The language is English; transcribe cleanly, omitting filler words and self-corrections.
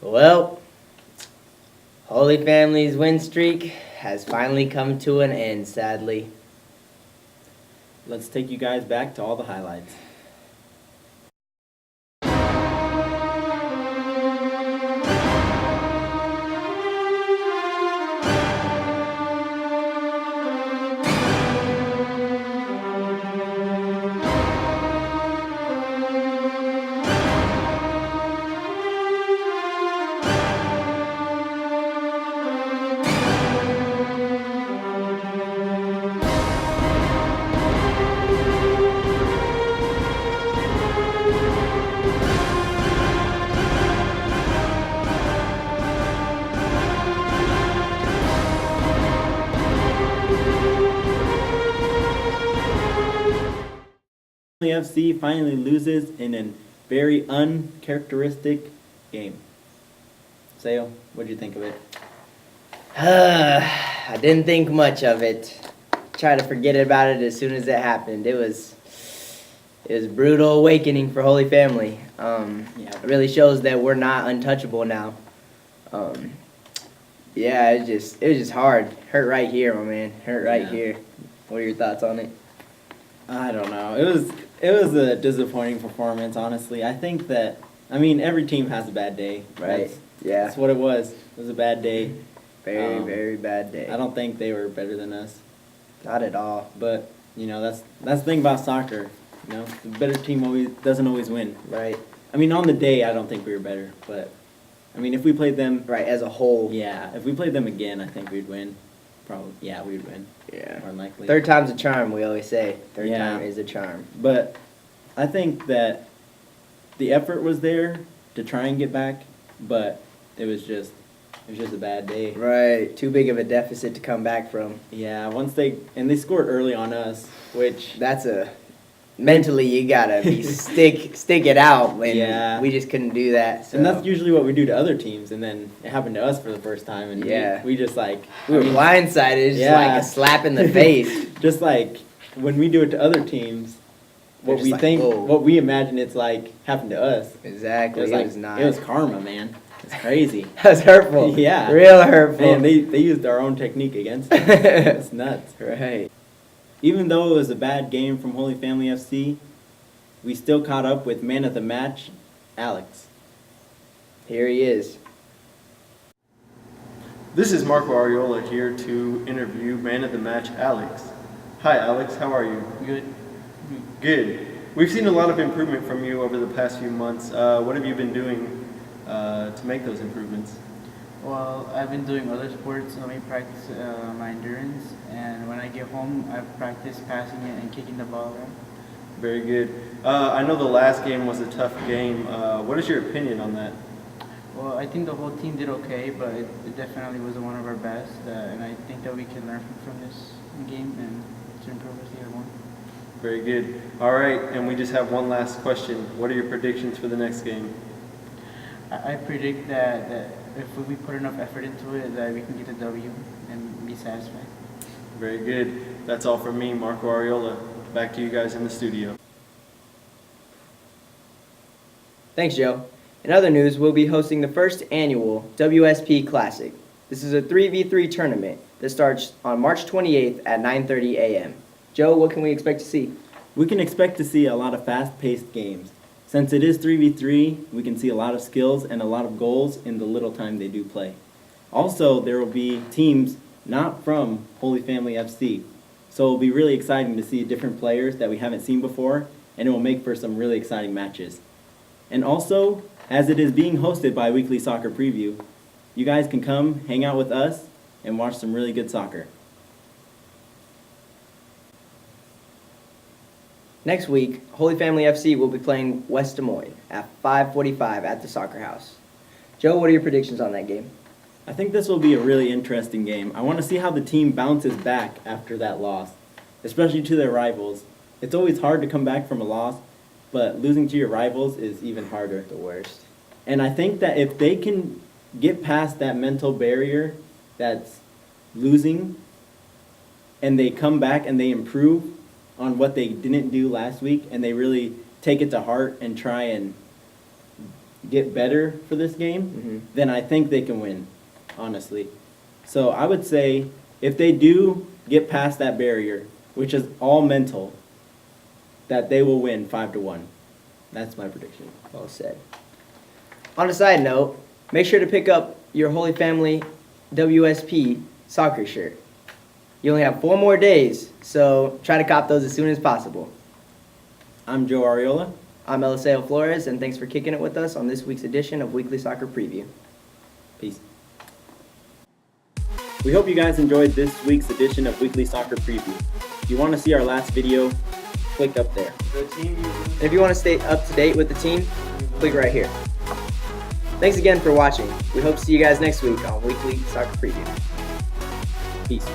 Well, Holy Family's win streak has finally come to an end, sadly. Let's take you guys back to all the highlights. FC finally loses in a very uncharacteristic game. Sayo, what did you think of it? I didn't think much of it. Tried to forget about it as soon as it happened. It was a brutal awakening for Holy Family. It really shows that we're not untouchable now. It was just hard. Hurt right here, my man. Hurt right here. What are your thoughts on it? I don't know. It was a disappointing performance, honestly. I think that, every team has a bad day. Right. That's what it was. It was a bad day. Very bad day. I don't think they were better than us. Not at all. But, that's the thing about soccer. The better team doesn't always win. Right. On the day, I don't think we were better. But, if we played them... Right, as a whole. Yeah, if we played them again, I think we'd win. Probably. Yeah, we'd win. Yeah. More than likely. Third time's a charm, we always say. Third Yeah. time is a charm. But I think that the effort was there to try and get back, but it was just a bad day. Right. Too big of a deficit to come back from. Yeah, they scored early on us, which Mentally, you gotta be stick it out, and Yeah. we just couldn't do that. So. and that's usually what we do to other teams, and then it happened to us for the first time, and Yeah. we just we were blindsided, just Yeah. like a slap in the face. just like when we do it to other teams, We're just like, whoa. what we imagine it's like happened to us. Exactly. It was not. It was karma, man. It's crazy. That was hurtful. Yeah. Real hurtful. Man, they used our own technique against us. It's nuts. Right. Even though it was a bad game from Holy Family FC, we still caught up with man of the match, Alex. Here he is. This is Marco Ariola here to interview man of the match, Alex. Hi, Alex. How are you? Good. Good. We've seen a lot of improvement from you over the past few months. What have you been doing to make those improvements? Well, I've been doing other sports. Let me practice my endurance, and when I get home, I practice passing it and kicking the ball around. Very good. I know the last game was a tough game. What is your opinion on that? Well, I think the whole team did okay, but it definitely wasn't one of our best, and I think that we can learn from this game and to improve as the year on. Very good. All right, and we just have one last question. What are your predictions for the next game? I predict that if we put enough effort into it, that we can get a W and be satisfied. Very good. That's all from me, Marco Ariola. Back to you guys in the studio. Thanks, Joe. In other news, we'll be hosting the first annual WSP Classic. This is a 3v3 tournament that starts on March 28th at 9:30 a.m. Joe, what can we expect to see? We can expect to see a lot of fast-paced games. Since it is 3v3, we can see a lot of skills and a lot of goals in the little time they do play. Also, there will be teams not from Holy Family FC. So it'll be really exciting to see different players that we haven't seen before, and it will make for some really exciting matches. And also, as it is being hosted by Weekly Soccer Preview, you guys can come hang out with us and watch some really good soccer. Next week, Holy Family FC will be playing West Des Moines at 5:45 at the Soccer House. Joe, what are your predictions on that game? I think this will be a really interesting game. I want to see how the team bounces back after that loss, especially to their rivals. It's always hard to come back from a loss, but losing to your rivals is even harder. The worst. And I think that if they can get past that mental barrier that's losing, and they come back and they improve on what they didn't do last week, and they really take it to heart and try and get better for this game, then I think they can win, honestly. So I would say if they do get past that barrier, which is all mental, that they will win 5-1. That's my prediction. Well said. On a side note, make sure to pick up your Holy Family WSP soccer shirt. You only have 4 more days, so try to cop those as soon as possible. I'm Joe Ariola. I'm Eliseo Flores, and thanks for kicking it with us on this week's edition of Weekly Soccer Preview. Peace. We hope you guys enjoyed this week's edition of Weekly Soccer Preview. If you want to see our last video, click up there. If you want to stay up to date with the team, click right here. Thanks again for watching. We hope to see you guys next week on Weekly Soccer Preview. Peace.